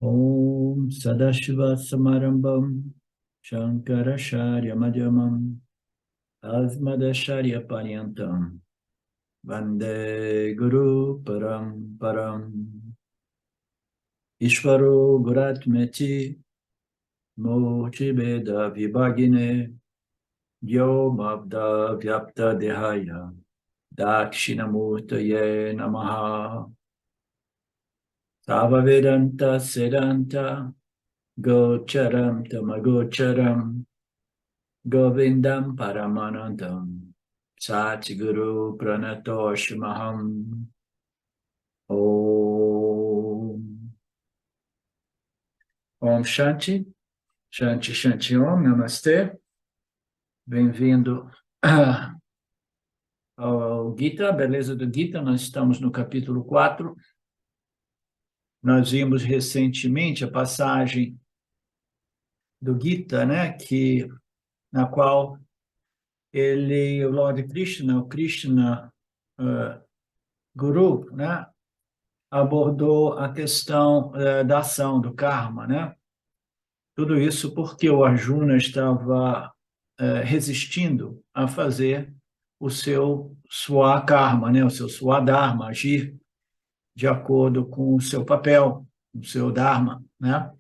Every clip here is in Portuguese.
Om Sadashiva Samarambam Shankaracharya Madhyamam Asmadacharya Paryantam Vande Guru Param Param Ishvaro Guratmeti Murti Beda Vibhagine Vyomabda Vyapta Dehaya Dakshinamurtaye Namaha Sava Vedanta Sedanta Gocharam Tamagocharam Govindam Paramanandam Satguru Pranatoshmaham Om Om Shanti Shanti Shanti Om Namastê. Bem-vindo ao Gita, beleza do Gita. Nós estamos no capítulo 4. Nós vimos recentemente a passagem do Gita, né, na qual o Lord Krishna, o Krishna Guru, né, abordou a questão da ação, do karma, né? Tudo isso porque o Arjuna estava resistindo a fazer o seu swakarma, né, o seu swadharma, agir de acordo com o seu papel, o seu dharma, né?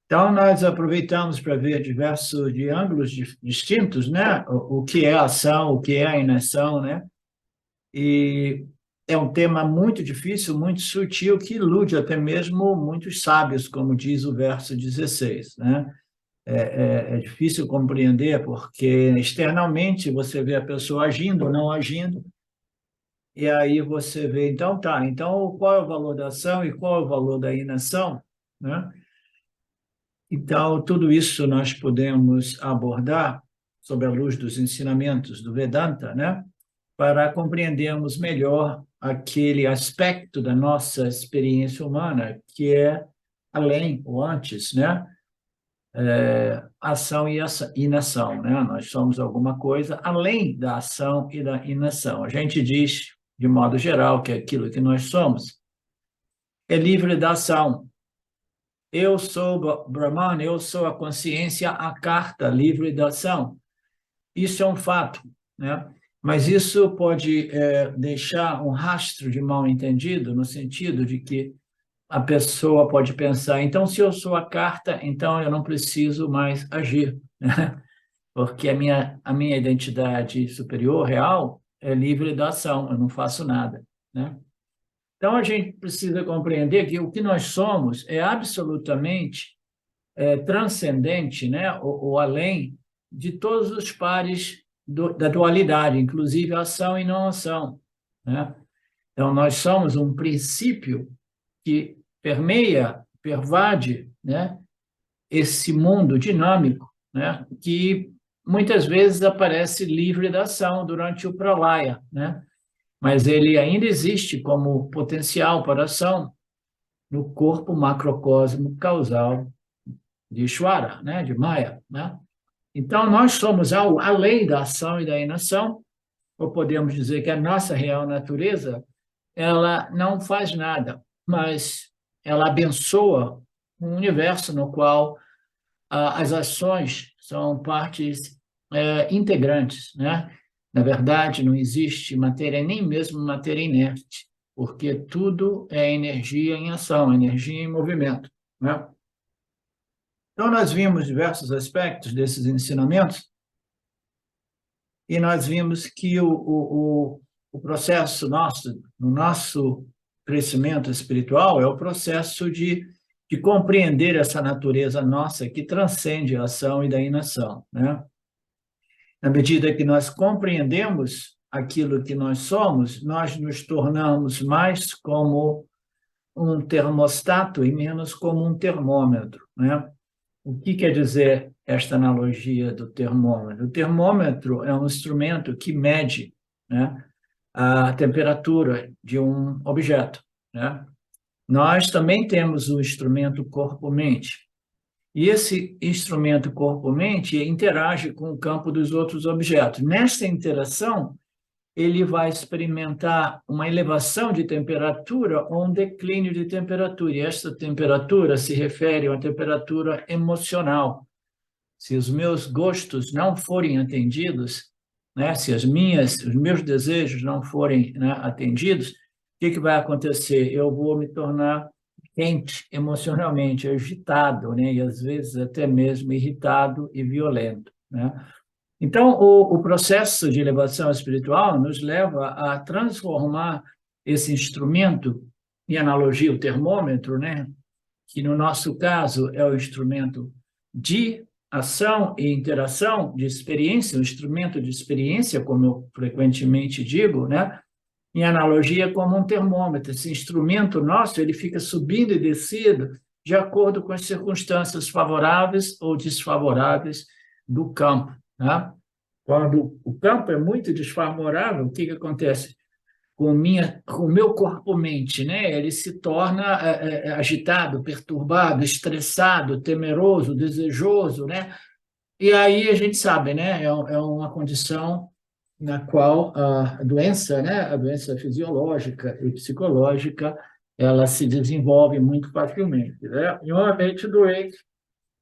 Então, nós aproveitamos para ver diversos de ângulos distintos, né? O que é a ação, o que é a inação, né? E é um tema muito difícil, muito sutil, que ilude até mesmo muitos sábios, como diz o verso 16, né? É difícil compreender, porque externamente você vê a pessoa agindo ou não agindo, e aí você vê, então tá, então qual é o valor da ação e qual é o valor da inação, né? Então, tudo isso nós podemos abordar sob a luz dos ensinamentos do Vedanta, né? Para compreendermos melhor aquele aspecto da nossa experiência humana que é além ou antes, né? Ação e inação, né? Nós somos alguma coisa além da ação e da inação. A gente diz, de modo geral, que aquilo que nós somos é livre da ação. Eu sou Brahman, eu sou a consciência, a carta livre da ação. Isso é um fato, né? Mas isso pode deixar um rastro de mal-entendido, no sentido de que a pessoa pode pensar, então, se eu sou a carta, então eu não preciso mais agir, né? Porque a minha identidade superior, real, é livre da ação, eu não faço nada, né? Então, a gente precisa compreender que o que nós somos é absolutamente transcendente, né? Ou além de todos os pares da dualidade, inclusive ação e não ação, né? Então, nós somos um princípio que permeia, pervade, né, esse mundo dinâmico, né, que muitas vezes aparece livre da ação durante o pralaya, né? Mas ele ainda existe como potencial para ação no corpo macrocósmico causal de Ishvara, né, de Maya, né? Então, nós somos além da ação e da inação, ou podemos dizer que a nossa real natureza, ela não faz nada, mas ela abençoa um universo no qual as ações são partes integrantes, né? Na verdade, não existe matéria, nem mesmo matéria inerte, porque tudo é energia em ação, energia em movimento, né? Então, nós vimos diversos aspectos desses ensinamentos e nós vimos que o processo nosso, no nosso crescimento espiritual, é o processo de compreender essa natureza nossa que transcende a ação e da inação, né? Na medida que nós compreendemos aquilo que nós somos, nós nos tornamos mais como um termostato e menos como um termômetro, né? O que quer dizer esta analogia do termômetro? O termômetro é um instrumento que mede, né, a temperatura de um objeto, né? Nós também temos o instrumento corpo-mente. E esse instrumento corpo-mente interage com o campo dos outros objetos. Nesta interação ele vai experimentar uma elevação de temperatura ou um declínio de temperatura. E esta temperatura se refere a uma temperatura emocional. Se os meus gostos não forem atendidos, né, se os meus desejos não forem, né, atendidos, o que vai acontecer? Eu vou me tornar quente emocionalmente, agitado, né, e às vezes até mesmo irritado e violento, né? Então, o processo de elevação espiritual nos leva a transformar esse instrumento, em analogia o termômetro, né, que no nosso caso é o instrumento de ação e interação, de experiência, o instrumento de experiência, como eu frequentemente digo, né, em analogia como um termômetro. Esse instrumento nosso, ele fica subindo e descendo de acordo com as circunstâncias favoráveis ou desfavoráveis do campo, né? Quando o campo é muito desfavorável, o que acontece? Com o meu corpo-mente, né? Ele se torna agitado, perturbado, estressado, temeroso, desejoso, né? E aí a gente sabe, né? É uma condição na qual a doença, né? A doença fisiológica e psicológica, ela se desenvolve muito facilmente, né? E uma mente doente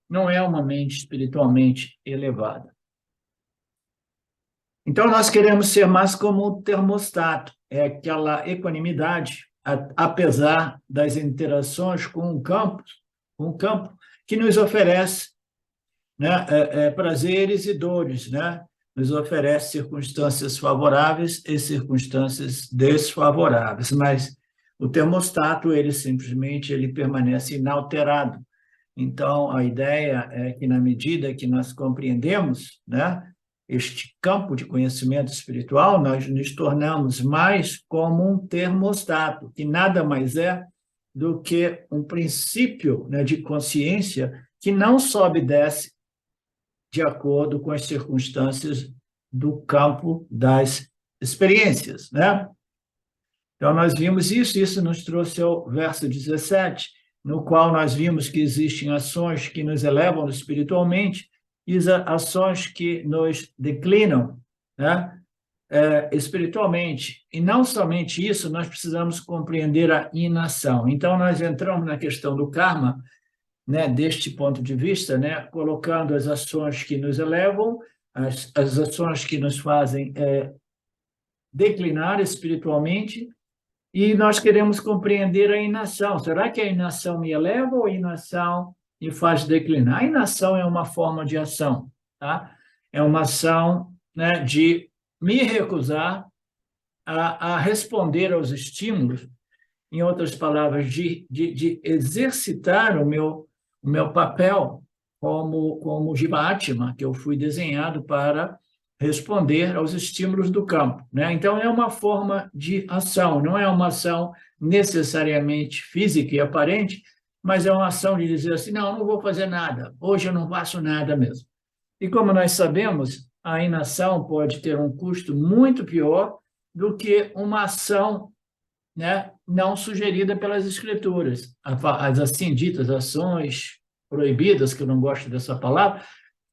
não é uma mente espiritualmente elevada. Então, nós queremos ser mais como um termostato, é aquela equanimidade, apesar das interações com o campo que nos oferece, né, prazeres e dores, né? Nos oferece circunstâncias favoráveis e circunstâncias desfavoráveis, mas o termostato, ele permanece inalterado. Então, a ideia é que, na medida que nós compreendemos, né, este campo de conhecimento espiritual, nós nos tornamos mais como um termostato, que nada mais é do que um princípio, né, de consciência que não sobe e desce de acordo com as circunstâncias do campo das experiências, né? Então, nós vimos isso nos trouxe ao verso 17, no qual nós vimos que existem ações que nos elevam espiritualmente e ações que nos declinam, né? Espiritualmente. E não somente isso, nós precisamos compreender a inação. Então, nós entramos na questão do karma, né, deste ponto de vista, né, colocando as ações que nos elevam, as ações que nos fazem declinar espiritualmente, e nós queremos compreender a inação. Será que a inação me eleva ou a inação me faz declinar? A inação é uma forma de ação, tá? É uma ação, né, de me recusar a responder aos estímulos, em outras palavras, de exercitar o meu papel como Jivatma, que eu fui desenhado para responder aos estímulos do campo, né? Então, é uma forma de ação, não é uma ação necessariamente física e aparente, mas é uma ação de dizer assim, não vou fazer nada, hoje eu não faço nada mesmo. E como nós sabemos, a inação pode ter um custo muito pior do que uma ação, né, não sugerida pelas escrituras. As assim ditas ações proibidas, que eu não gosto dessa palavra,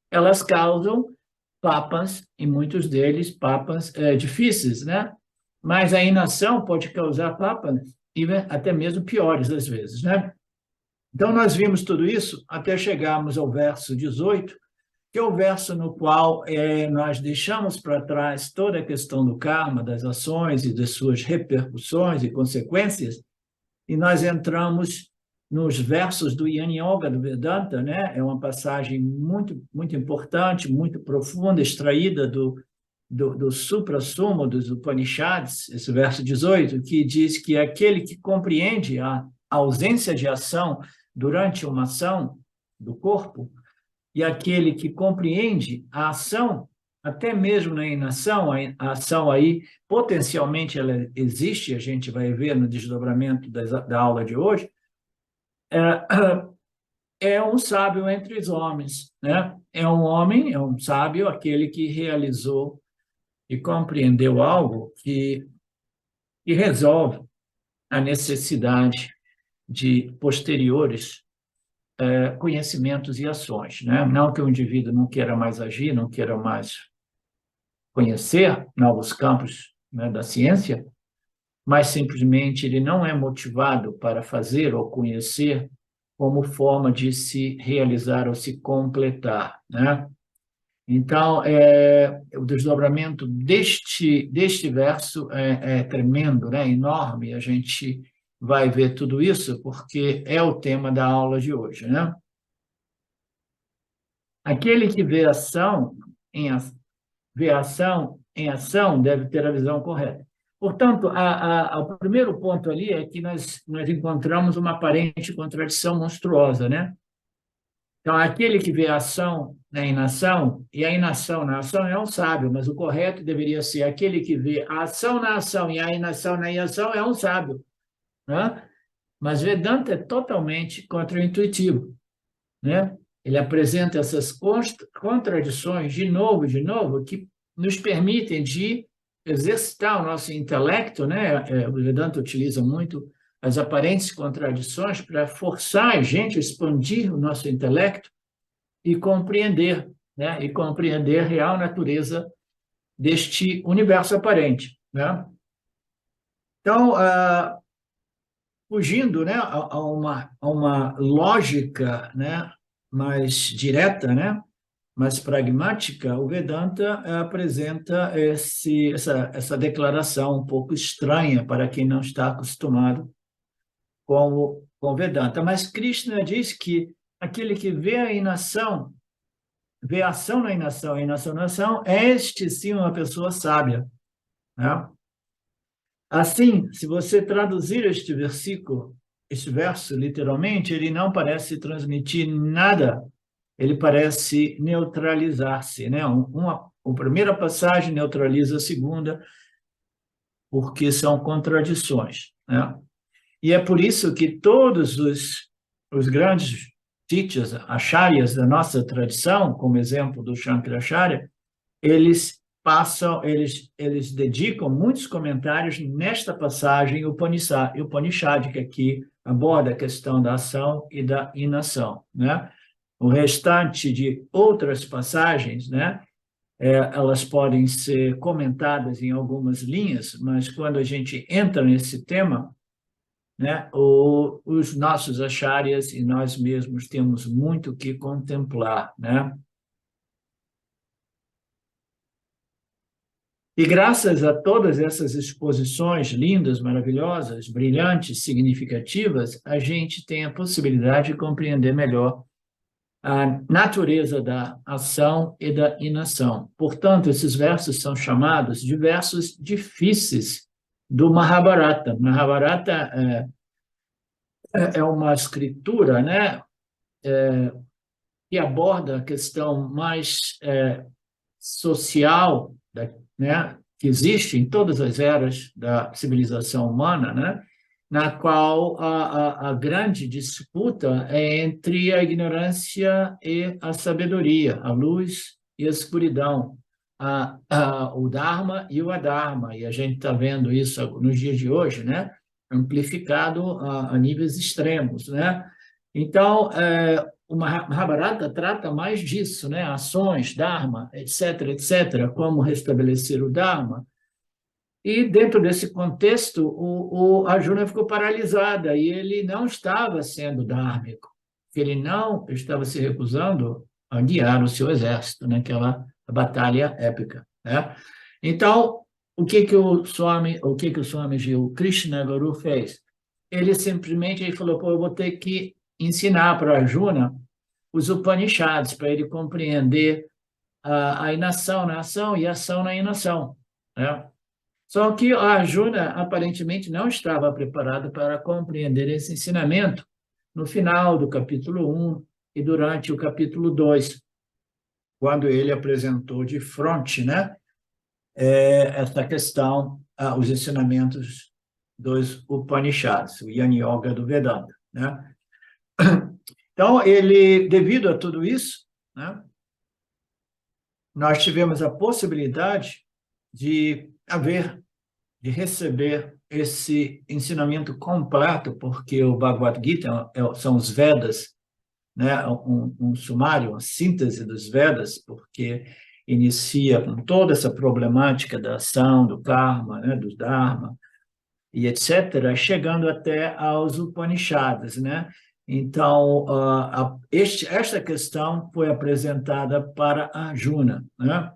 elas causam papas, e muitos deles papas difíceis, né? Mas a inação pode causar papas e até mesmo piores às vezes, né? Então, nós vimos tudo isso até chegarmos ao verso 18, que é o verso no qual nós deixamos para trás toda a questão do karma, das ações e das suas repercussões e consequências, e nós entramos nos versos do Jnana Yoga, do Vedanta, né? É uma passagem muito, muito importante, muito profunda, extraída do supra-sumo dos Upanishads, esse verso 18, que diz que aquele que compreende a ausência de ação durante uma ação do corpo, e aquele que compreende a ação, até mesmo na inação, a ação aí, potencialmente ela existe, a gente vai ver no desdobramento da aula de hoje, é um sábio entre os homens, né? É um homem, é um sábio, aquele que realizou e compreendeu algo que resolve a necessidade de posteriores conhecimentos e ações, né? Não que o indivíduo não queira mais agir, não queira mais conhecer novos campos né, da ciência, mas simplesmente ele não é motivado para fazer ou conhecer como forma de se realizar ou se completar, né? Então, o desdobramento deste verso é tremendo, né? Enorme. A gente vai ver tudo isso porque é o tema da aula de hoje, né? Aquele que em, a- vê ação em ação deve ter a visão correta. Portanto, o primeiro ponto ali é que nós encontramos uma aparente contradição monstruosa, né? Então, aquele que vê a ação na inação, e a inação na ação é um sábio, mas o correto deveria ser aquele que vê a ação na ação e a inação na inação é um sábio, né? Mas Vedanta é totalmente contraintuitivo, né? Ele apresenta essas contradições de novo, que nos permitem de exercitar o nosso intelecto, né? O Vedanta utiliza muito as aparentes contradições para forçar a gente a expandir o nosso intelecto e compreender, né? E compreender a real natureza deste universo aparente, né? Então, fugindo, né, a uma lógica, né, mais direta, né, mais pragmática, o Vedanta apresenta essa declaração um pouco estranha para quem não está acostumado com o Vedanta. Mas Krishna diz que aquele que vê a inação, vê a ação na inação, a inação na ação, este sim uma pessoa sábia, né? Assim, se você traduzir este verso, literalmente, ele não parece transmitir nada, ele parece neutralizar-se, né? A primeira passagem neutraliza a segunda, porque são contradições, né? E é por isso que todos os grandes teachers, acharyas da nossa tradição, como exemplo do Shankaracharya, eles dedicam muitos comentários nesta passagem Upanishad, que aqui aborda a questão da ação e da inação, né? O restante de outras passagens, né? Elas podem ser comentadas em algumas linhas, mas quando a gente entra nesse tema, né? Os nossos acharyas e nós mesmos temos muito que contemplar, né? E graças a todas essas exposições lindas, maravilhosas, brilhantes, significativas, a gente tem a possibilidade de compreender melhor a natureza da ação e da inação. Portanto, esses versos são chamados de versos difíceis do Mahabharata. Mahabharata é uma escritura, né, que aborda a questão mais social, né, que existe em todas as eras da civilização humana, né, na qual a grande disputa é entre a ignorância e a sabedoria, a luz e a escuridão, o Dharma e o Adharma, e a gente está vendo isso nos dias de hoje, né, amplificado a níveis extremos, né? Então, o Mahabharata trata mais disso, né? Ações, Dharma, etc., etc., como restabelecer o Dharma. E, dentro desse contexto, o Arjuna ficou paralisada e ele não estava sendo dhármico, ele não estava se recusando a guiar o seu exército naquela batalha épica, né? Então, o Krishna Guru fez? Ele falou, pô, eu vou ter que ensinar para Arjuna os Upanishads, para ele compreender a inação na ação e a ação na inação, né? Só que a Arjuna aparentemente não estava preparado para compreender esse ensinamento no final do capítulo 1 e durante o capítulo 2, quando ele apresentou de frente, né, essa questão, os ensinamentos dos Upanishads, o Yana Yoga do Vedanta, né? Então, devido a tudo isso, né, nós tivemos a possibilidade de receber esse ensinamento completo, porque o Bhagavad Gita são os Vedas, né, um sumário, uma síntese dos Vedas, porque inicia com toda essa problemática da ação, do karma, né, do dharma, e etc., chegando até aos Upanishads, né? Então, esta questão foi apresentada para Arjuna, né?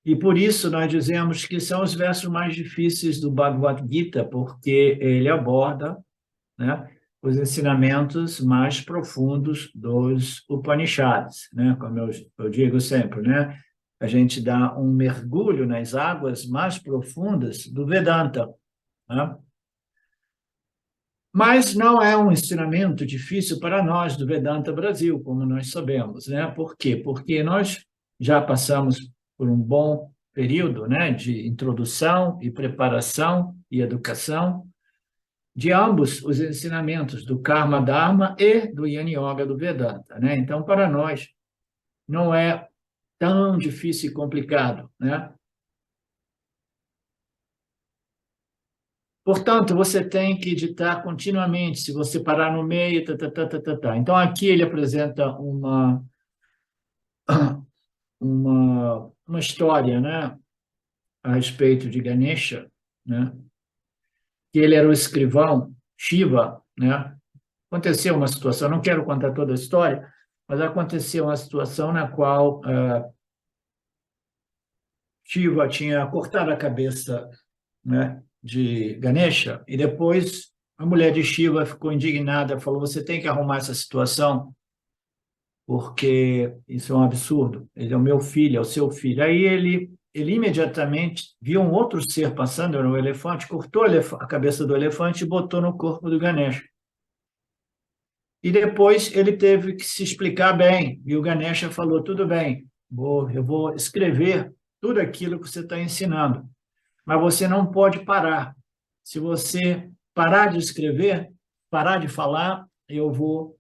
E por isso nós dizemos que são os versos mais difíceis do Bhagavad Gita, porque ele aborda, né, os ensinamentos mais profundos dos Upanishads, né? Como eu digo sempre, né? A gente dá um mergulho nas águas mais profundas do Vedanta, né? Mas não é um ensinamento difícil para nós do Vedanta Brasil, como nós sabemos, né? Por quê? Porque nós já passamos por um bom período, né, de introdução e preparação e educação de ambos os ensinamentos do Karma Dharma e do Jnana Yoga do Vedanta, né? Então, para nós, não é tão difícil e complicado, né? Portanto, você tem que editar continuamente. Se você parar no meio, tá, tá, tá, tá, tá, tá. Então, aqui ele apresenta uma história, né, a respeito de Ganesha, né, que ele era o escrivão, Shiva, né? Aconteceu uma situação, não quero contar toda a história, mas aconteceu uma situação na qual Shiva tinha cortado a cabeça, né, de Ganesha, e depois a mulher de Shiva ficou indignada, falou: você tem que arrumar essa situação, porque isso é um absurdo. Ele é o meu filho, é o seu filho. Aí ele imediatamente viu um outro ser passando, era um elefante, cortou a cabeça do elefante e botou no corpo do Ganesha. E depois ele teve que se explicar bem, e o Ganesha falou: tudo bem, eu vou escrever tudo aquilo que você está ensinando, mas você não pode parar. Se você parar de escrever, parar de falar, eu vou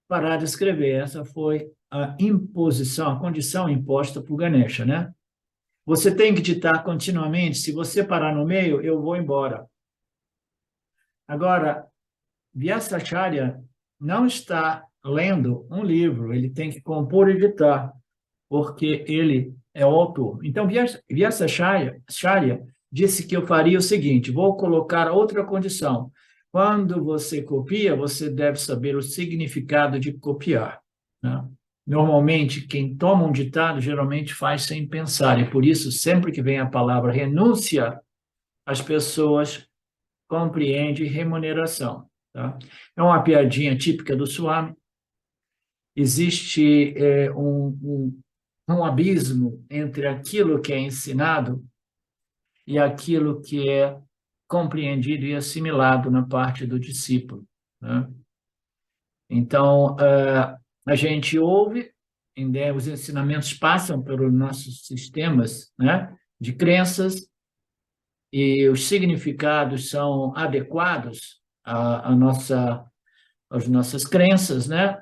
parar de escrever. Essa foi a imposição, a condição imposta por Ganesha, né? Você tem que ditar continuamente. Se você parar no meio, eu vou embora. Agora, Vyasacharya não está lendo um livro, ele tem que compor e ditar, porque ele é o autor. Então, Vyasacharya disse que eu faria o seguinte: vou colocar outra condição. Quando você copia, você deve saber o significado de copiar, né? Normalmente, quem toma um ditado geralmente faz sem pensar, e por isso, sempre que vem a palavra renúncia, as pessoas compreendem remuneração, tá? É uma piadinha típica do Swami. Existe um abismo entre aquilo que é ensinado e aquilo que é compreendido e assimilado na parte do discípulo, né? Então, a gente ouve, os ensinamentos passam pelos nossos sistemas, né, de crenças, e os significados são adequados às nossas crenças, né?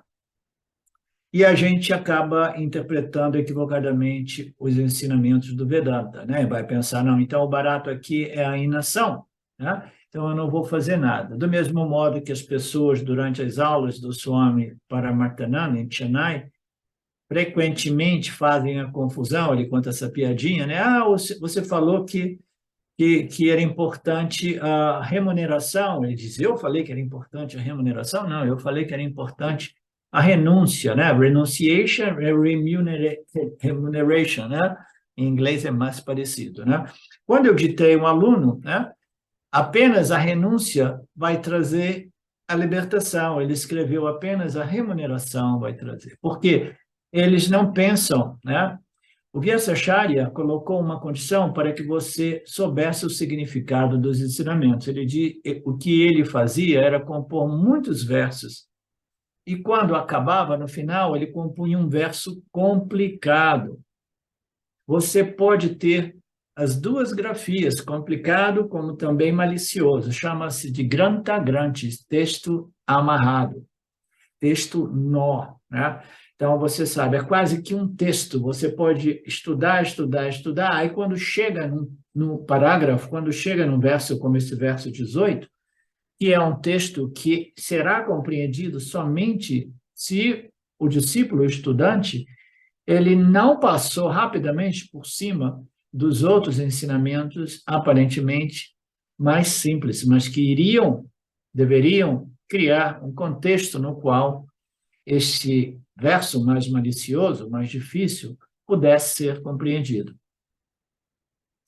E a gente acaba interpretando equivocadamente os ensinamentos do Vedanta, né? Vai pensar: não, então o barato aqui é a inação, né? Então eu não vou fazer nada. Do mesmo modo que as pessoas, durante as aulas do Swami Paramarthananda, em Chennai, frequentemente fazem a confusão. Ele conta essa piadinha, né? Você falou que era importante a remuneração. Ele diz: eu falei que era importante a remuneração? Não, eu falei que era importante a renúncia, né? Renunciation e remuneration, né? Em inglês é mais parecido, né? Quando eu ditei um aluno, né, apenas a renúncia vai trazer a libertação. Ele escreveu: apenas a remuneração vai trazer. Porque eles não pensam, né? O Vyasacharya colocou uma condição para que você soubesse o significado dos ensinamentos. O que ele fazia era compor muitos versos, e quando acabava, no final, ele compunha um verso complicado. Você pode ter as duas grafias, complicado como também malicioso. Chama-se de Granta Grantis, texto amarrado, texto nó, né? Então, você sabe, é quase que um texto. Você pode estudar, estudar, estudar. Aí, quando chega no parágrafo, quando chega no verso como esse verso 18, que é um texto que será compreendido somente se o discípulo, o estudante, ele não passou rapidamente por cima dos outros ensinamentos aparentemente mais simples, mas que deveriam criar um contexto no qual este verso mais malicioso, mais difícil, pudesse ser compreendido.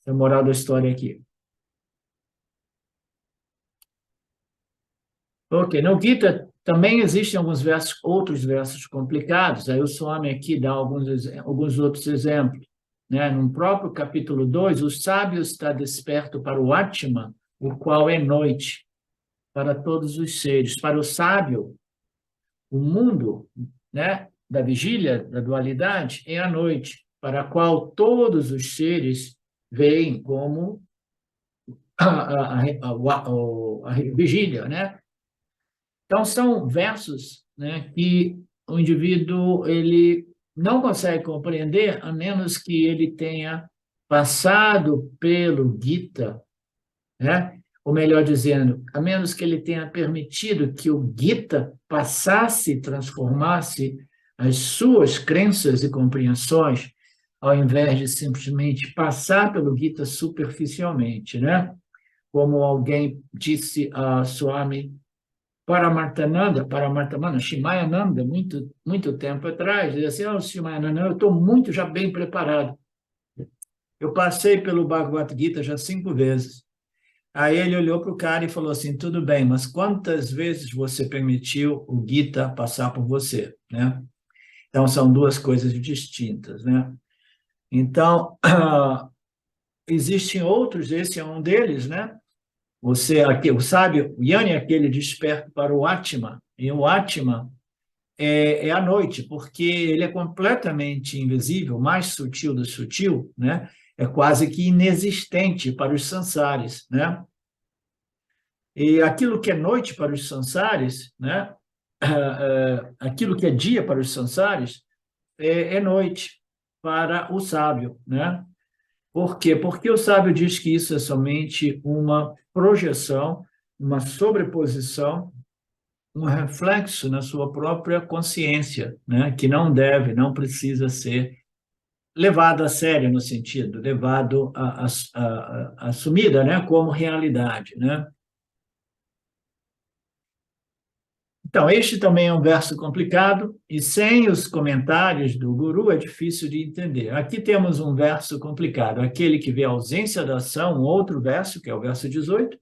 Essa é a moral da história aqui. Ok, no Gita também existem outros versos complicados. Aí o Swami aqui dá alguns outros exemplos. Né? No próprio capítulo 2, o sábio está desperto para o Atman, o qual é noite, para todos os seres. Para o sábio, o mundo, né, da vigília, da dualidade, é a noite, para a qual todos os seres veem como a vigília, né? Então, são versos, né, que o indivíduo ele não consegue compreender, a menos que ele tenha passado pelo Gita, né? Ou melhor dizendo, a menos que ele tenha permitido que o Gita passasse, transformasse as suas crenças e compreensões, ao invés de simplesmente passar pelo Gita superficialmente, né? Como alguém disse a Swami Paramartananda, Shimayananda, muito tempo atrás, ele disse assim, Shimayananda, eu estou muito já bem preparado. Eu passei pelo Bhagavad Gita já 5 vezes. Aí ele olhou para o cara e falou assim, tudo bem, mas quantas vezes você permitiu o Gita passar por você, né? Então, são duas coisas distintas, né? Então, existem outros, esse é um deles, né? Você, aqui, o sábio, o Jnana é aquele desperto para o Atman, e o Atman é a noite, porque ele é completamente invisível, mais sutil do sutil, né? É quase que inexistente para os sansares, né? E aquilo que é noite para os sansares, né? Aquilo que é dia para os sansares é noite para o sábio, né? Por quê? Porque o sábio diz que isso é somente uma projeção, uma sobreposição, um reflexo na sua própria consciência, né? Que não precisa ser levado a sério no sentido, levado assumida, né? Como realidade, né? Então, este também é um verso complicado e sem os comentários do guru é difícil de entender. Aqui temos um verso complicado, aquele que vê a ausência da ação, um outro verso, que é o verso 18,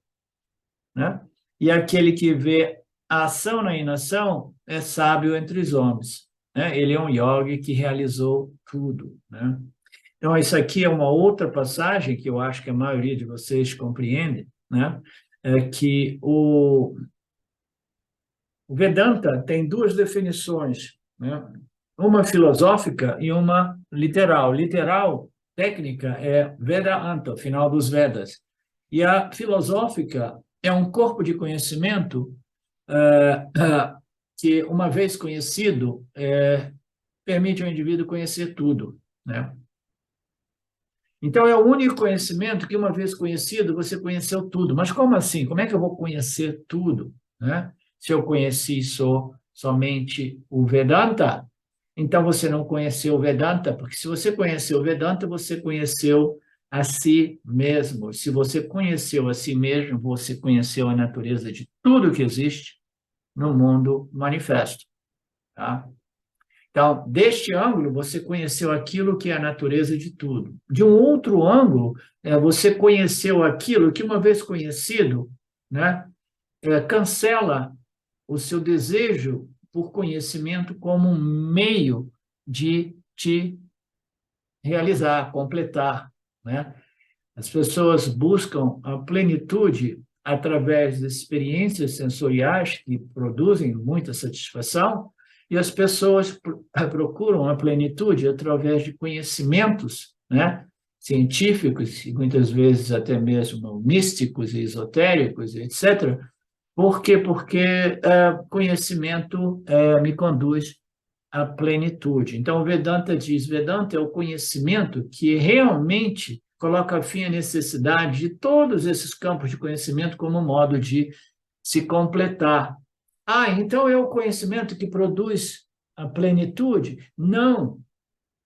né? E aquele que vê a ação na inação é sábio entre os homens, né? Ele é um yogi que realizou tudo, né? Então, isso aqui é uma outra passagem que eu acho que a maioria de vocês compreende, né? É que o Vedanta tem duas definições, né? Uma filosófica e uma literal. Literal, técnica, é Vedanta, final dos Vedas. E a filosófica é um corpo de conhecimento que, uma vez conhecido, permite ao indivíduo conhecer tudo, né? Então, é o único conhecimento que, uma vez conhecido, você conheceu tudo. Mas como assim? Como é que eu vou conhecer tudo, né? Se eu conheci somente o Vedanta, então você não conheceu o Vedanta, porque se você conheceu o Vedanta, você conheceu a si mesmo. Se você conheceu a si mesmo, você conheceu a natureza de tudo que existe no mundo manifesto, tá? Então, deste ângulo, você conheceu aquilo que é a natureza de tudo. De um outro ângulo, você conheceu aquilo que, uma vez conhecido, né, cancela o seu desejo por conhecimento como um meio de te realizar, completar, né? As pessoas buscam a plenitude através das experiências sensoriais que produzem muita satisfação, e as pessoas procuram a plenitude através de conhecimentos, né, científicos e muitas vezes até mesmo místicos e esotéricos, etc. Por quê? Porque conhecimento me conduz à plenitude. Então, o Vedanta diz, Vedanta é o conhecimento que realmente coloca fim à necessidade de todos esses campos de conhecimento como modo de se completar. Então é o conhecimento que produz a plenitude? Não.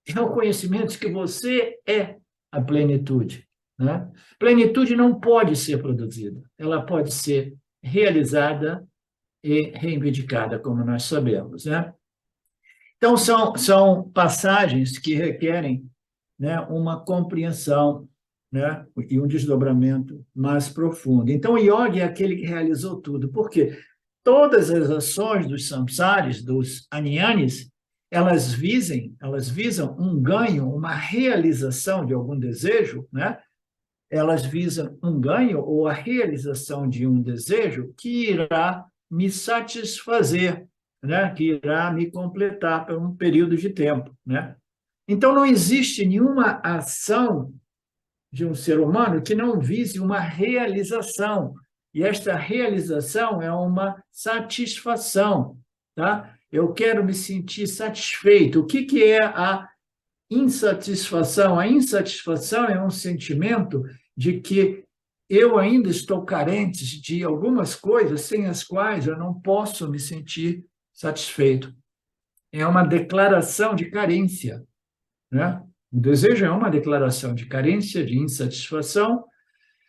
é o conhecimento de que você é a plenitude, né? Plenitude não pode ser produzida, ela pode ser realizada e reivindicada, como nós sabemos, né? Então, são passagens que requerem, né, uma compreensão, né, e um desdobramento mais profundo. Então, o yogi é aquele que realizou tudo, porque todas as ações dos samsaris, dos anyanis, elas visam um ganho, uma realização de algum desejo, né? Elas visam um ganho ou a realização de um desejo que irá me satisfazer, né? Que irá me completar por um período de tempo, né? Então, não existe nenhuma ação de um ser humano que não vise uma realização. E esta realização é uma satisfação, tá? Eu quero me sentir satisfeito. O que é a insatisfação? A insatisfação é um sentimento de que eu ainda estou carente de algumas coisas sem as quais eu não posso me sentir satisfeito. É uma declaração de carência, né? O desejo é uma declaração de carência, de insatisfação.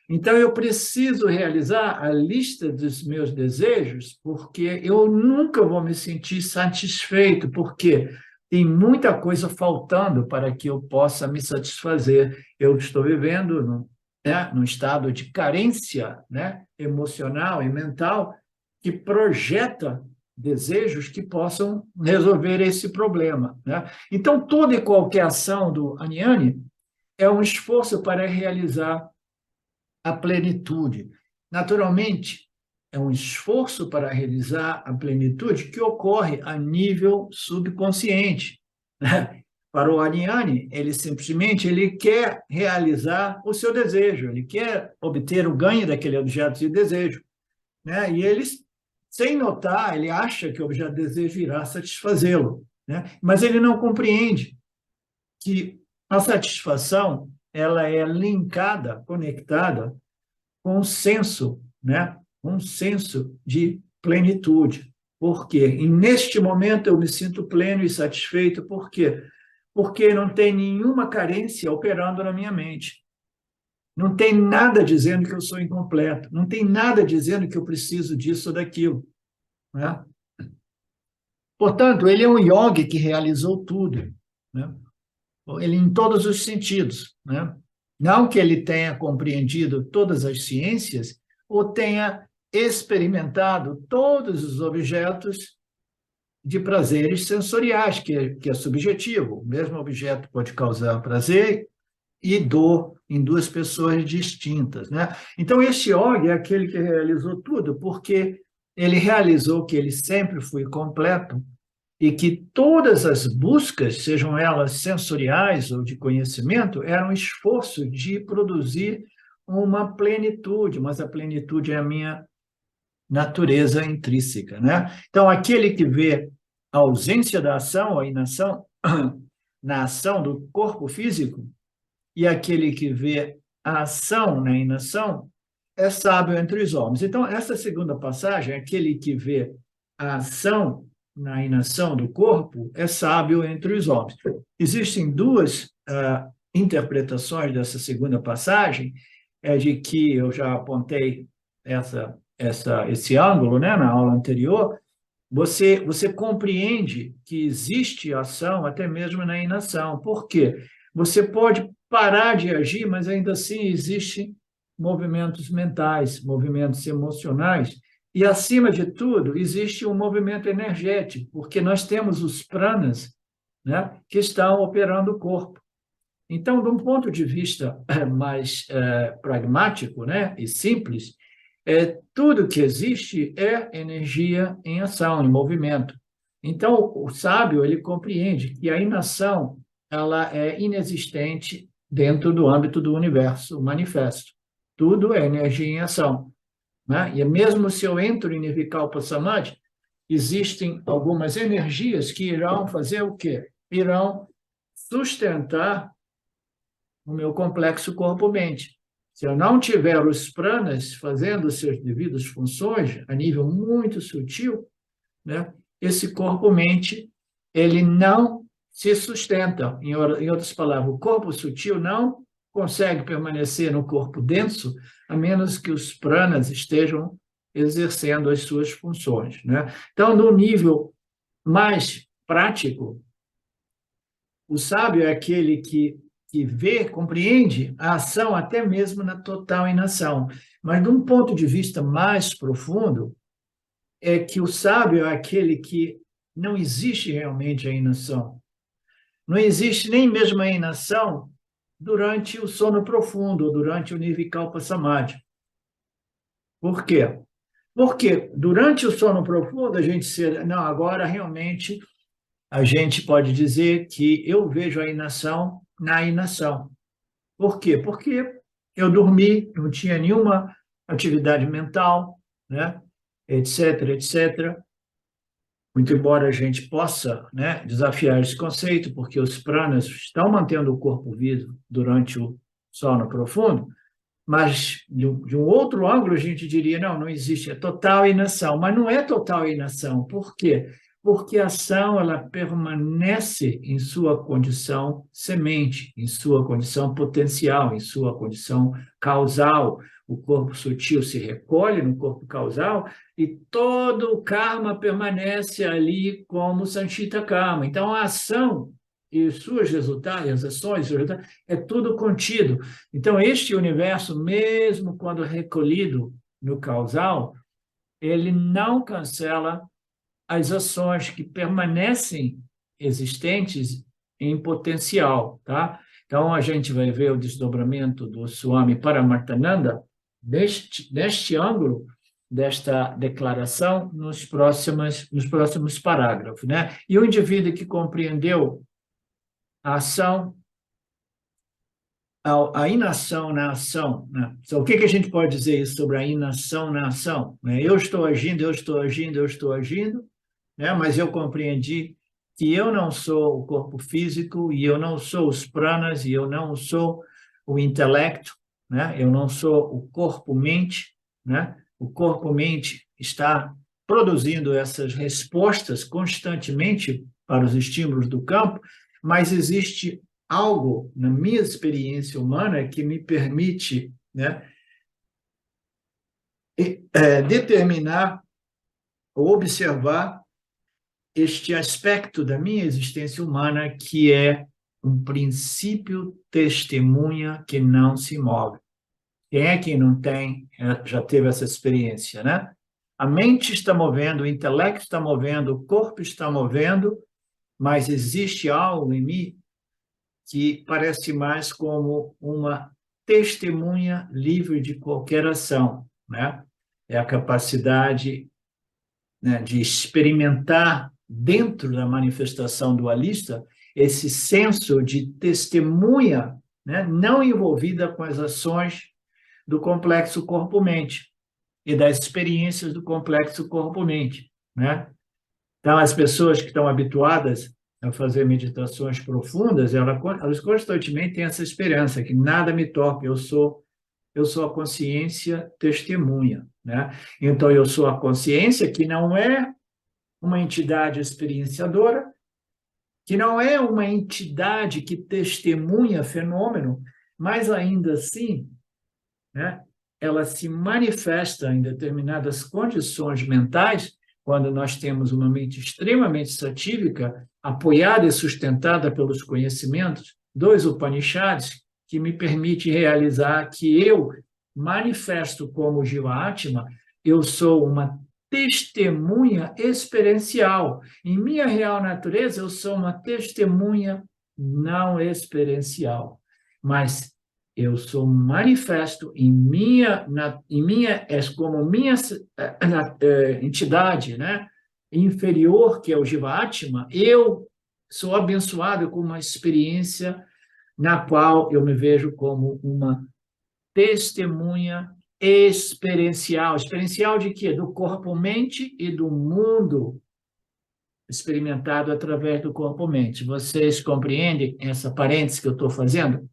Então, eu preciso realizar a lista dos meus desejos, porque eu nunca vou me sentir satisfeito, porque tem muita coisa faltando para que eu possa me satisfazer. Eu estou vivendo num estado de carência, né, emocional e mental, que projeta desejos que possam resolver esse problema, né? Então, toda e qualquer ação do Aniane é um esforço para realizar a plenitude. Naturalmente, é um esforço para realizar a plenitude que ocorre a nível subconsciente, né? Para o Ariane, ele quer realizar o seu desejo, ele quer obter o ganho daquele objeto de desejo, né? E ele, sem notar, ele acha que o objeto de desejo irá satisfazê-lo, né? Mas ele não compreende que a satisfação ela é linkada, conectada com um senso, né? Um senso de plenitude. Por quê? E neste momento eu me sinto pleno e satisfeito. Por quê? Porque não tem nenhuma carência operando na minha mente. Não tem nada dizendo que eu sou incompleto. Não tem nada dizendo que eu preciso disso ou daquilo, né? Portanto, ele é um yogi que realizou tudo, né? Ele em todos os sentidos, né? Não que ele tenha compreendido todas as ciências ou tenha experimentado todos os objetos de prazeres sensoriais, que é subjetivo. O mesmo objeto pode causar prazer e dor em duas pessoas distintas, né? Então, este yogi é aquele que realizou tudo, porque ele realizou que ele sempre foi completo e que todas as buscas, sejam elas sensoriais ou de conhecimento, eram um esforço de produzir uma plenitude, mas a plenitude é a minha natureza intrínseca, né? Então, aquele que vê a ausência da ação, a inação, na ação do corpo físico, e aquele que vê a ação na inação, é sábio entre os homens. Então, essa segunda passagem, aquele que vê a ação na inação do corpo, é sábio entre os homens. Existem duas interpretações dessa segunda passagem, de que eu já apontei esse ângulo, né, na aula anterior. Você compreende que existe ação até mesmo na inação. Por quê? Você pode parar de agir, mas ainda assim existem movimentos mentais, movimentos emocionais, e, acima de tudo, existe um movimento energético, porque nós temos os pranas, né, que estão operando o corpo. Então, de um ponto de vista mais pragmático, né, e simples, tudo que existe é energia em ação, em movimento. Então, o sábio, ele compreende que a inação ela é inexistente dentro do âmbito do universo manifesto. Tudo é energia em ação, né? E mesmo se eu entro em Nirvikalpa Samadhi, existem algumas energias que irão fazer o quê? Irão sustentar o meu complexo corpo-mente. Se eu não tiver os pranas fazendo suas devidas funções a nível muito sutil, né, esse corpo-mente ele não se sustentam. Em outras palavras, o corpo sutil não consegue permanecer no corpo denso, a menos que os pranas estejam exercendo as suas funções, né? Então, no nível mais prático, o sábio é aquele que vê, compreende a ação até mesmo na total inação. Mas, de um ponto de vista mais profundo, é que o sábio é aquele que não existe realmente a inação. Não existe nem mesmo a inação durante o sono profundo, ou durante o Nirvikalpa Samadhi. Por quê? Porque durante o sono profundo, a gente não, agora realmente a gente pode dizer que eu vejo a inação na inação. Por quê? Porque eu dormi, não tinha nenhuma atividade mental, né? Etc, etc. Muito embora a gente possa, né, desafiar esse conceito, porque os pranas estão mantendo o corpo vivo durante o sono profundo, mas de um outro ângulo a gente diria, não existe, é total inação, mas não é total inação. Por quê? Porque a ação ela permanece em sua condição semente, em sua condição potencial, em sua condição causal. O corpo sutil se recolhe no corpo causal e todo o karma permanece ali como Sanchita Karma. Então, a ação e suas resultados, as ações, é tudo contido. Então, este universo, mesmo quando recolhido no causal, ele não cancela as ações que permanecem existentes em potencial, tá? Então, a gente vai ver o desdobramento do Swami Paramarthananda neste ângulo desta declaração nos próximos parágrafos, né? E o indivíduo que compreendeu a ação, a inação na ação, né? Então, o que a gente pode dizer sobre a inação na ação? Eu estou agindo, eu estou agindo, eu estou agindo, né? Mas eu compreendi que eu não sou o corpo físico e eu não sou os pranas e eu não sou o intelecto, né? Eu não sou o corpo-mente, né? O corpo-mente está produzindo essas respostas constantemente para os estímulos do campo, mas existe algo na minha experiência humana que me permite, né, determinar ou observar este aspecto da minha existência humana que é um princípio testemunha que não se move. Quem é que não tem, já teve essa experiência, né? A mente está movendo, o intelecto está movendo, o corpo está movendo, mas existe algo em mim que parece mais como uma testemunha livre de qualquer ação, né? É a capacidade, né, de experimentar dentro da manifestação dualista esse senso de testemunha, né, não envolvida com as ações do complexo corpo-mente e das experiências do complexo corpo-mente, né? Então, as pessoas que estão habituadas a fazer meditações profundas, elas constantemente têm essa esperança que nada me toca, eu sou a consciência testemunha, né? Então, eu sou a consciência que não é uma entidade experienciadora, que não é uma entidade que testemunha fenômeno, mas ainda assim, né, ela se manifesta em determinadas condições mentais, quando nós temos uma mente extremamente satívica, apoiada e sustentada pelos conhecimentos dos Upanishads, que me permite realizar que eu manifesto como Jiva-Atma, eu sou uma testemunha experiencial. Em minha real natureza, eu sou uma testemunha não experiencial. Mas eu sou manifesto como minha entidade, né, inferior, que é o Jiva-Atma, eu sou abençoado com uma experiência na qual eu me vejo como uma testemunha experiencial. Experiencial de quê? Do corpo-mente e do mundo experimentado através do corpo-mente. Vocês compreendem essa parêntese que eu estou fazendo?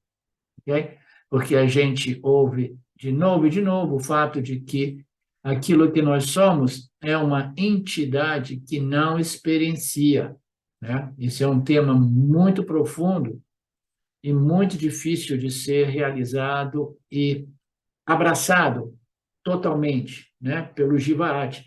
Okay? Porque a gente ouve de novo e de novo o fato de que aquilo que nós somos é uma entidade que não experiencia, né? Isso é um tema muito profundo e muito difícil de ser realizado e abraçado totalmente, né, pelo Jivaati.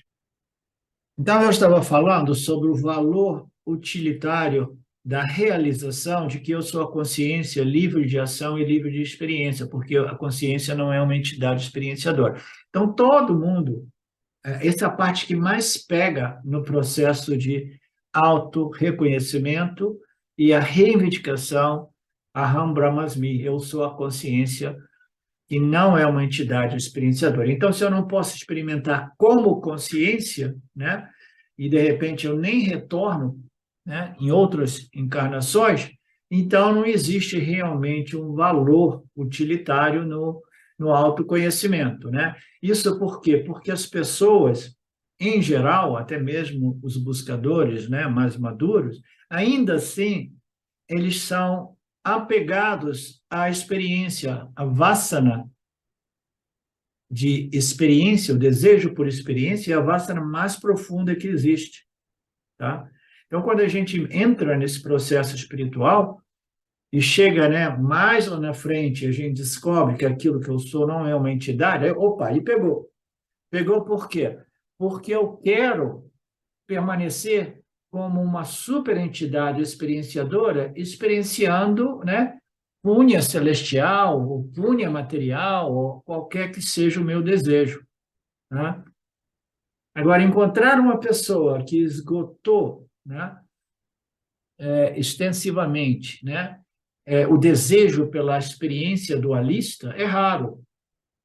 Então, eu estava falando sobre o valor utilitário da realização de que eu sou a consciência livre de ação e livre de experiência, porque a consciência não é uma entidade experienciadora. Então, todo mundo, essa é a parte que mais pega no processo de auto-reconhecimento e a reivindicação, Aham Brahmasmi, eu sou a consciência que não é uma entidade experienciadora. Então, se eu não posso experimentar como consciência, né, e de repente eu nem retorno, né, em outras encarnações, então não existe realmente um valor utilitário no autoconhecimento, né? Isso por quê? Porque as pessoas, em geral, até mesmo os buscadores, né, mais maduros, ainda assim, eles são apegados à experiência, à vassana de experiência, o desejo por experiência é a vassana mais profunda que existe, tá? Então, quando a gente entra nesse processo espiritual e chega, né, mais lá na frente, a gente descobre que aquilo que eu sou não é uma entidade, aí, opa, aí pegou. Pegou por quê? Porque eu quero permanecer como uma superentidade experienciadora, experienciando, né, púnia celestial, ou púnia material, ou qualquer que seja o meu desejo, né? Agora, encontrar uma pessoa que esgotou, né, extensivamente, né, o desejo pela experiência dualista é raro.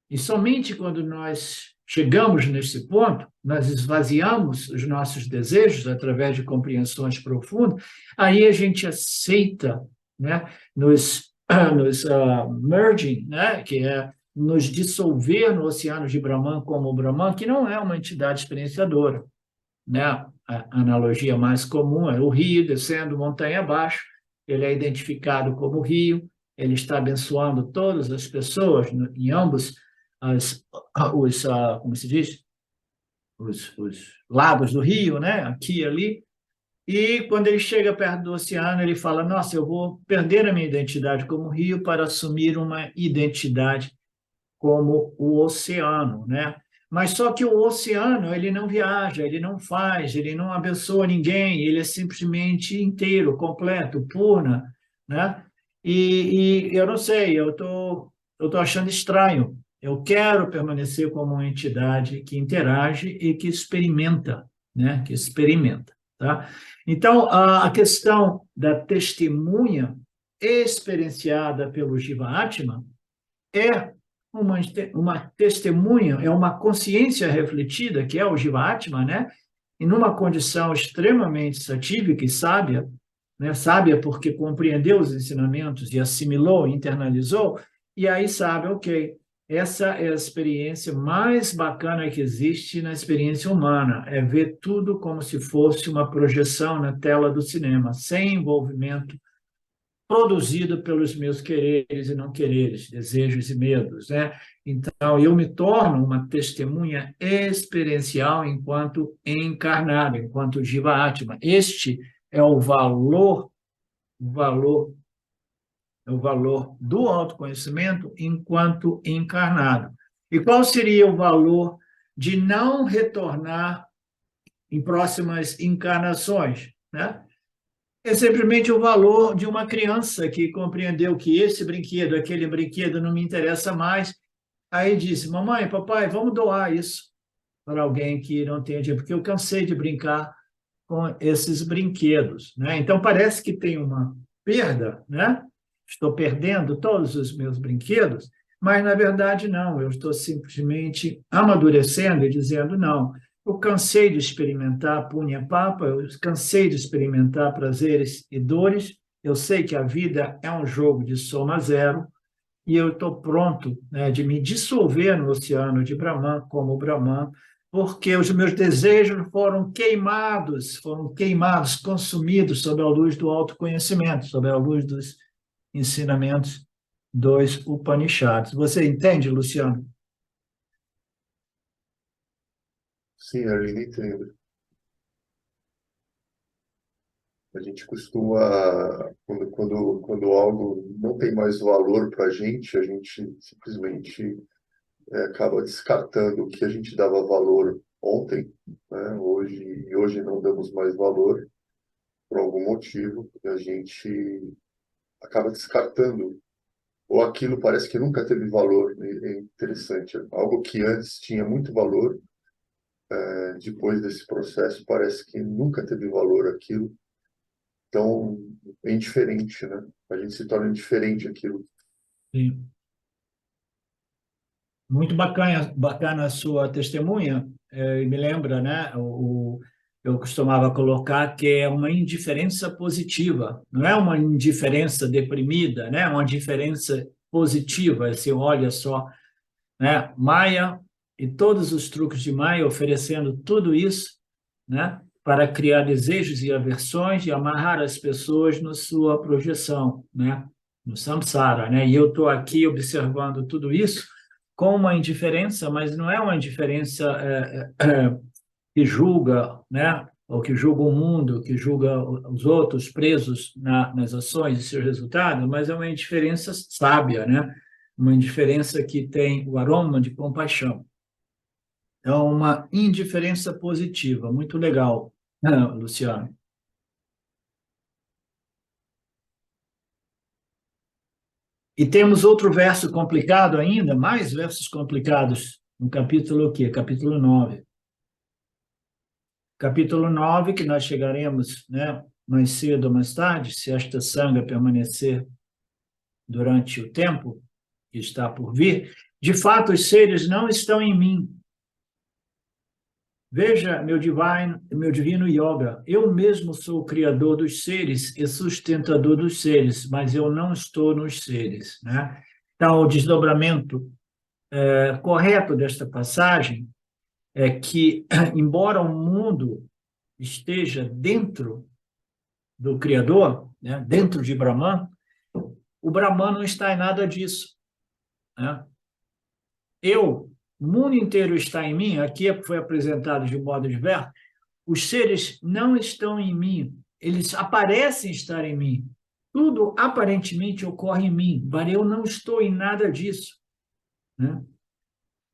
E somente quando nós chegamos nesse ponto, nós esvaziamos os nossos desejos através de compreensões profundas, aí a gente aceita, né, nos merging, né, que é nos dissolver no oceano de Brahman como o Brahman, que não é uma entidade experienciadora, né? A analogia mais comum é o rio descendo montanha abaixo, ele é identificado como rio, ele está abençoando todas as pessoas em ambos como se diz, os lados do rio, né? Aqui e ali. E quando ele chega perto do oceano, ele fala: Nossa, eu vou perder a minha identidade como rio para assumir uma identidade como o oceano, né? Mas só que o oceano, ele não viaja, ele não faz, ele não abençoa ninguém, ele é simplesmente inteiro, completo, purna, né? E eu não sei, eu tô achando estranho. Eu quero permanecer como uma entidade que interage e que experimenta, né? Que experimenta, tá? Então, a questão da testemunha experienciada pelo Jiva Atma é uma testemunha, é uma consciência refletida, que é o Jivatma, né? E numa condição extremamente satívica e sábia, né? Sábia porque compreendeu os ensinamentos e assimilou, internalizou, e aí sabe, ok, essa é a experiência mais bacana que existe na experiência humana, é ver tudo como se fosse uma projeção na tela do cinema, sem envolvimento produzido pelos meus quereres e não quereres, desejos e medos, né? Então, eu me torno uma testemunha experiencial enquanto encarnado, enquanto Jiva Atma. Este é o valor, o valor do autoconhecimento enquanto encarnado. E qual seria o valor de não retornar em próximas encarnações, né? É simplesmente o valor de uma criança que compreendeu que esse brinquedo, aquele brinquedo não me interessa mais. Aí disse: Mamãe, papai, vamos doar isso para alguém que não tenha dinheiro, porque eu cansei de brincar com esses brinquedos, né? Então parece que tem uma perda, né? Estou perdendo todos os meus brinquedos, mas na verdade não, eu estou simplesmente amadurecendo e dizendo não. Eu cansei de experimentar punha papa, eu cansei de experimentar prazeres e dores. Eu sei que a vida é um jogo de soma zero e eu estou pronto, né, de me dissolver no oceano de Brahman como Brahman, porque os meus desejos foram queimados, consumidos sob a luz do autoconhecimento, sob a luz dos ensinamentos dos Upanishads. Você entende, Luciano? Sim, Arlindo, entendo. A gente costuma, quando algo não tem mais valor para a gente simplesmente acaba descartando o que a gente dava valor ontem, né? Hoje não damos mais valor por algum motivo, e a gente acaba descartando. Ou aquilo parece que nunca teve valor. É interessante. Algo que antes tinha muito valor, depois desse processo, parece que nunca teve valor aquilo. Então, é indiferente, né? A gente se torna indiferente àquilo. Sim. Muito bacana, bacana a sua testemunha. E me lembra, né? Eu costumava colocar que é uma indiferença positiva, não é uma indiferença deprimida, né? É uma indiferença positiva. Assim, olha só, né? Maia e todos os truques de Maia oferecendo tudo isso, né? Para criar desejos e aversões e amarrar as pessoas na sua projeção, né? No samsara, né? E eu estou aqui observando tudo isso com uma indiferença, mas não é uma indiferença que julga, né? Ou que julga o mundo, que julga os outros presos nas ações e seus resultados, mas é uma indiferença sábia, né? Uma indiferença que tem o aroma de compaixão. É uma indiferença positiva, muito legal, Luciano. E temos outro verso complicado ainda, mais versos complicados, no capítulo o quê? Capítulo 9. Capítulo 9 que nós chegaremos, né, mais cedo ou mais tarde, se esta sanga permanecer durante o tempo que está por vir. De fato, os seres não estão em mim. Veja, meu divino yoga, eu mesmo sou o criador dos seres e sustentador dos seres, mas eu não estou nos seres, né? Então, o desdobramento correto desta passagem é que, embora o mundo esteja dentro do Criador, né, dentro de Brahman, o Brahman não está em nada disso, né? O mundo inteiro está em mim, aqui foi apresentado de modo diverso, os seres não estão em mim, eles aparecem estar em mim. Tudo aparentemente ocorre em mim, mas eu não estou em nada disso, né?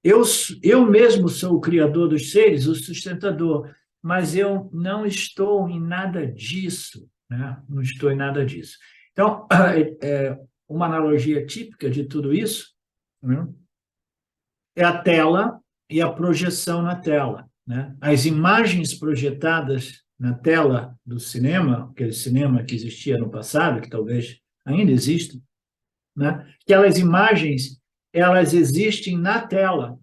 Eu, eu mesmo sou o criador dos seres, o sustentador, mas eu não estou em nada disso, né? Não estou em nada disso. Então, uma analogia típica de tudo isso, né, é a tela e a projeção na tela, né? As imagens projetadas na tela do cinema, aquele cinema que existia no passado, que talvez ainda exista, né? Aquelas imagens, elas existem na tela,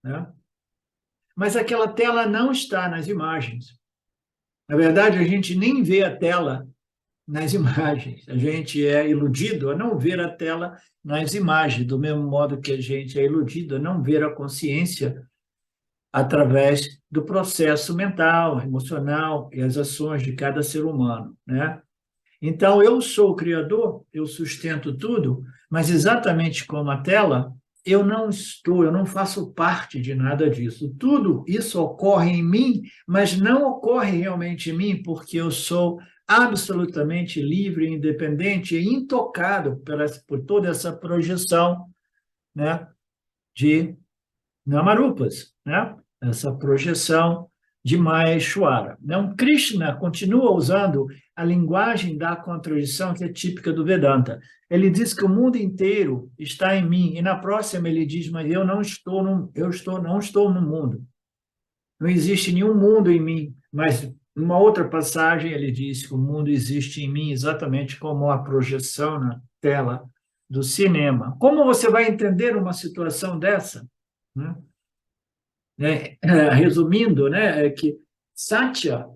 né? Mas aquela tela não está nas imagens. Na verdade, a gente nem vê a tela nas imagens. A gente é iludido a não ver a tela nas imagens, do mesmo modo que a gente é iludido a não ver a consciência através do processo mental, emocional e as ações de cada ser humano, né? Então, eu sou o criador, eu sustento tudo, mas exatamente como a tela, eu não faço parte de nada disso. Tudo isso ocorre em mim, mas não ocorre realmente em mim, porque eu sou absolutamente livre, independente e intocado por toda essa projeção, né, de Namarupas, né? Essa projeção de Maheshwara. Então, Krishna continua usando a linguagem da contradição que é típica do Vedanta. Ele diz que o mundo inteiro está em mim, e na próxima ele diz, mas eu não estou não estou no mundo. Não existe nenhum mundo em mim, mas numa outra passagem ele diz que o mundo existe em mim exatamente como a projeção na tela do cinema. Como você vai entender uma situação dessa, né? Resumindo, né, é que Satya,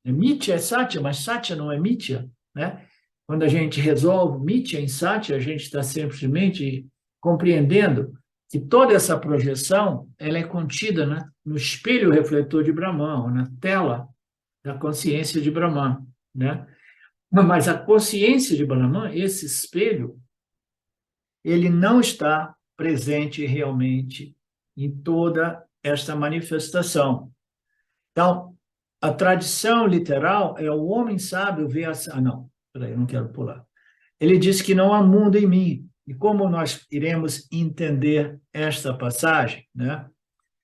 Mitya é Satya, mas Satya não é Mitya, né? Quando a gente resolve Mitya em Satya, a gente está simplesmente compreendendo que toda essa projeção ela é contida, né, no espelho refletor de Brahman, ou na tela da consciência de Brahman, né? Mas a consciência de Brahman, esse espelho, ele não está presente realmente em toda esta manifestação. Então, a tradição literal é o homem sábio vê a... Ah, não, peraí, não quero pular. Ele diz que não há mundo em mim. E como nós iremos entender esta passagem, né?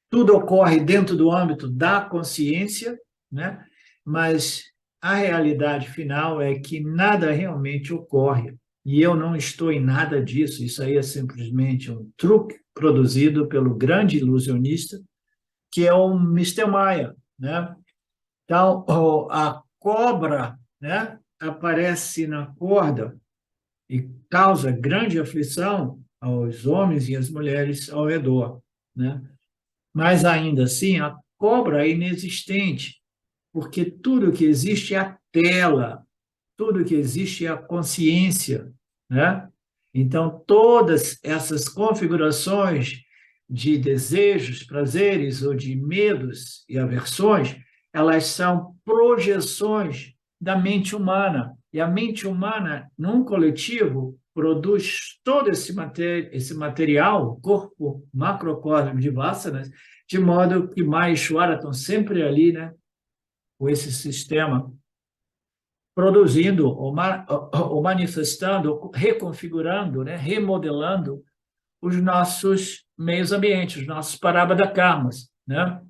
Tudo ocorre dentro do âmbito da consciência, né? Mas a realidade final é que nada realmente ocorre. E eu não estou em nada disso. Isso aí é simplesmente um truque produzido pelo grande ilusionista, que é o Mister Maia, né? Então, a cobra, né, aparece na corda e causa grande aflição aos homens e às mulheres ao redor, né? Mas ainda assim, a cobra é inexistente, porque tudo que existe é a tela, tudo que existe é a consciência, né? Então, todas essas configurações de desejos, prazeres ou de medos e aversões, elas são projeções da mente humana. E a mente humana, num coletivo, produz todo esse material, o corpo macrocósmico de Vasanas, de modo que Maya e Shwara estão sempre ali, né, com esse sistema produzindo ou manifestando, ou reconfigurando, né, remodelando os nossos meios ambientes, os nossos parabada karmas, né?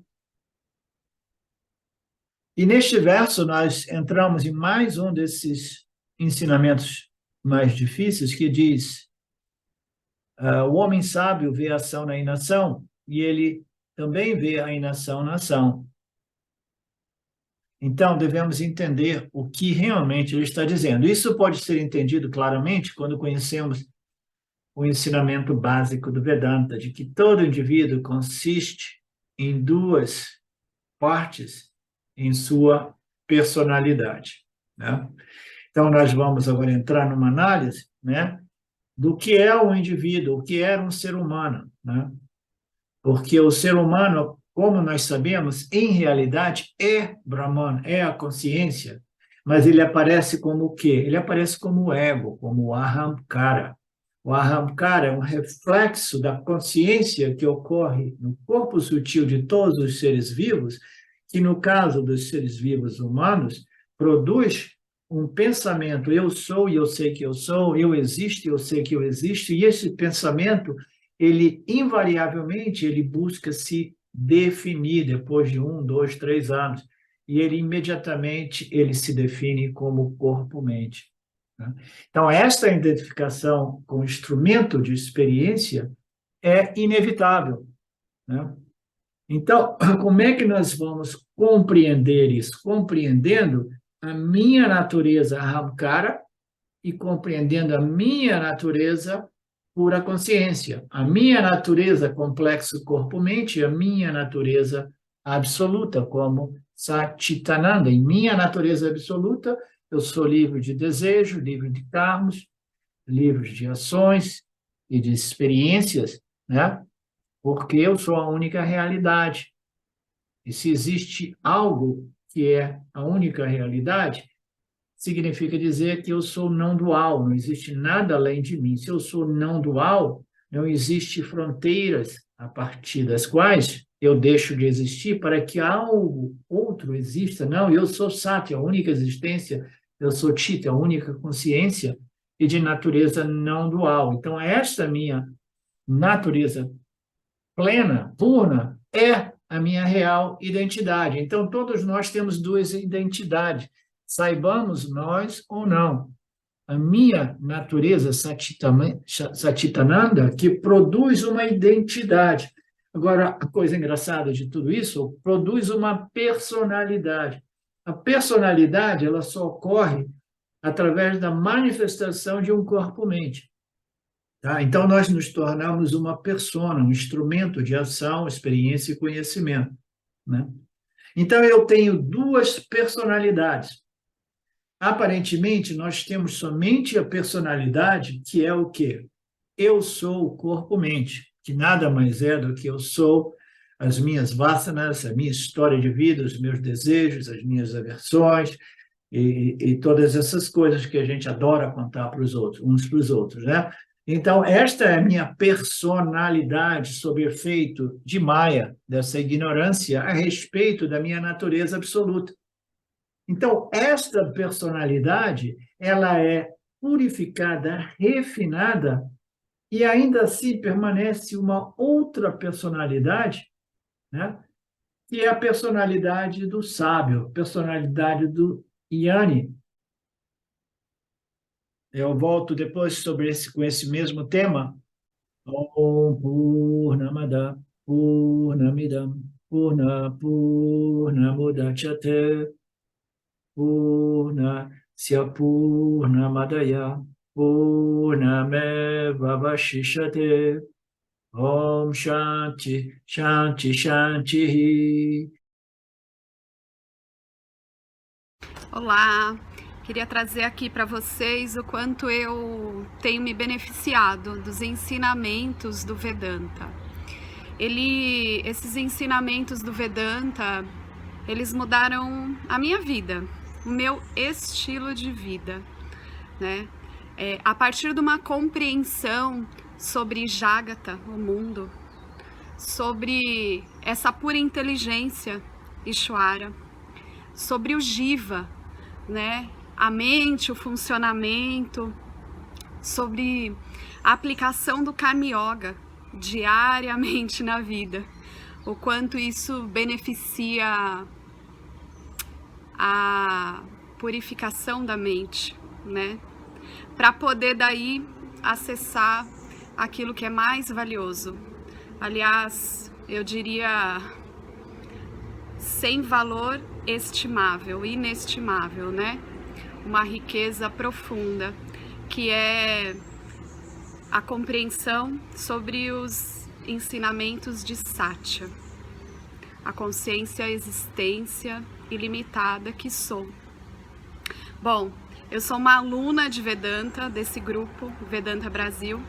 E neste verso nós entramos em mais um desses ensinamentos mais difíceis que diz: o homem sábio vê a ação na inação e ele também vê a inação na ação. Então, devemos entender o que realmente ele está dizendo. Isso pode ser entendido claramente quando conhecemos o ensinamento básico do Vedanta, de que todo indivíduo consiste em duas partes em sua personalidade, né? Então, nós vamos agora entrar numa análise, né, do que é o indivíduo, o que é um ser humano, né? Porque o ser humano, como nós sabemos, em realidade é Brahman, é a consciência, mas ele aparece como o quê? Ele aparece como o ego, como o ahamkara. O ahamkara é um reflexo da consciência que ocorre no corpo sutil de todos os seres vivos, que no caso dos seres vivos humanos, produz um pensamento, eu sou e eu sei que eu sou, eu existo e eu sei que eu existo, e esse pensamento ele invariavelmente ele busca se definir depois de 1, 2, 3 anos, e ele imediatamente ele se define como corpo-mente, né? Então, esta identificação com o instrumento de experiência é inevitável, né? Então, como é que nós vamos compreender isso? Compreendendo a minha natureza Ahamkara e compreendendo a minha natureza pura consciência, a minha natureza complexo corpo-mente e a minha natureza absoluta como Satchitananda. Em minha natureza absoluta, eu sou livre de desejo, livre de karmas, livre de ações e de experiências, né? Porque eu sou a única realidade. E se existe algo que é a única realidade, significa dizer que eu sou não dual, não existe nada além de mim. Se eu sou não dual, não existe fronteiras a partir das quais eu deixo de existir para que algo outro exista. Não, eu sou Sati, a única existência, eu sou Chita, a única consciência e de natureza não dual. Então, esta minha natureza plena, purna, é a minha real identidade. Então, todos nós temos duas identidades, saibamos nós ou não. A minha natureza Satitananda, que produz uma identidade. Agora, a coisa engraçada de tudo isso, produz uma personalidade. A personalidade, ela só ocorre através da manifestação de um corpo-mente. Tá? Então, nós nos tornamos uma persona, um instrumento de ação, experiência e conhecimento, né? Então, eu tenho duas personalidades. Aparentemente, nós temos somente a personalidade, que é o quê? Eu sou o corpo-mente, que nada mais é do que eu sou as minhas vasanas, a minha história de vida, os meus desejos, as minhas aversões e todas essas coisas que a gente adora contar para os outros, uns para os outros, né? Então, esta é a minha personalidade sob efeito de Maya, dessa ignorância a respeito da minha natureza absoluta. Então, esta personalidade, ela é purificada, refinada, e ainda assim permanece uma outra personalidade, né? Que é a personalidade do sábio, personalidade do Yanni. Eu volto depois com esse mesmo tema. Om Purnamada Purnamidam Purnamudachyate Purnasya Purnamadaya Purnameva Vashishyate. Om Shanti Shanti Shanti. Olá, queria trazer aqui para vocês o quanto eu tenho me beneficiado dos ensinamentos do Vedanta. Esses ensinamentos do Vedanta, eles mudaram a minha vida, o meu estilo de vida, né? A partir de uma compreensão sobre Jagata, o mundo, sobre essa pura inteligência, Ishvara, sobre o Jiva, né? A mente, o funcionamento, sobre a aplicação do Karma Yoga diariamente na vida, o quanto isso beneficia a purificação da mente, né? Para poder daí acessar aquilo que é mais valioso. Aliás, eu diria sem valor estimável, inestimável, né? Uma riqueza profunda, que é a compreensão sobre os ensinamentos de Satya, a consciência, a existência ilimitada que sou. Bom, eu sou uma aluna de Vedanta, desse grupo, Vedanta Brasil,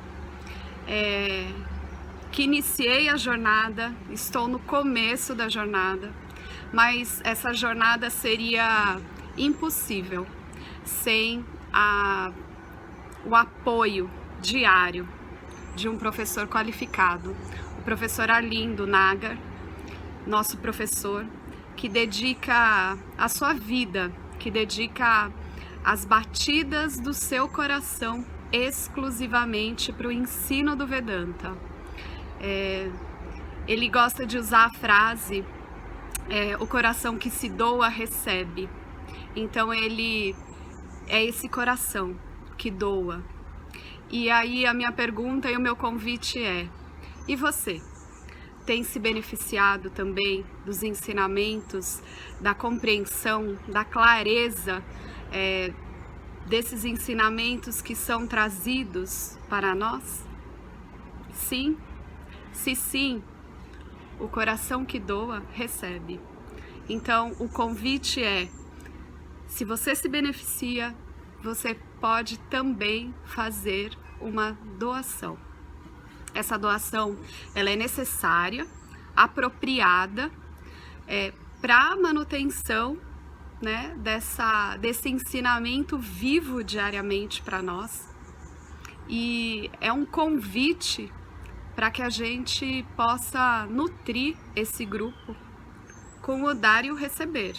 que iniciei a jornada, estou no começo da jornada, mas essa jornada seria impossível sem o apoio diário de um professor qualificado, o professor Arlindo Nagar, nosso professor, que dedica a sua vida, que dedica as batidas do seu coração exclusivamente para o ensino do Vedanta. Ele gosta de usar a frase o coração que se doa recebe. Então ele é esse coração que doa. E aí a minha pergunta e o meu convite é: e você? Tem se beneficiado também dos ensinamentos, da compreensão, da clareza desses ensinamentos que são trazidos para nós? Sim? Se sim, o coração que doa recebe. Então o convite é: se você se beneficia, você pode também fazer uma doação. Essa doação, ela é necessária, apropriada, para a manutenção, né, desse ensinamento vivo diariamente para nós. E é um convite para que a gente possa nutrir esse grupo com o dar e o receber.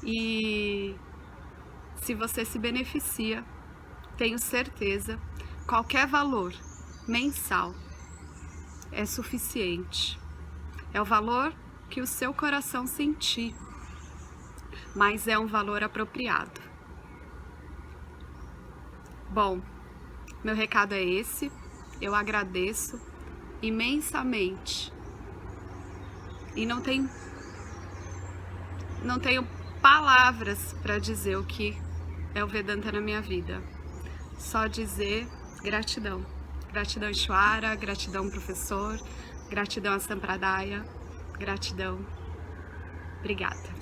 E se você se beneficia, tenho certeza, qualquer valor mensal é suficiente. É o valor que o seu coração sentir, mas é um valor apropriado. Bom, meu recado é esse. Eu agradeço imensamente e não tenho palavras para dizer o que é o Vedanta na minha vida. Só dizer gratidão. Gratidão Ishvara, gratidão professor, gratidão a Sampradaya, gratidão. Obrigada.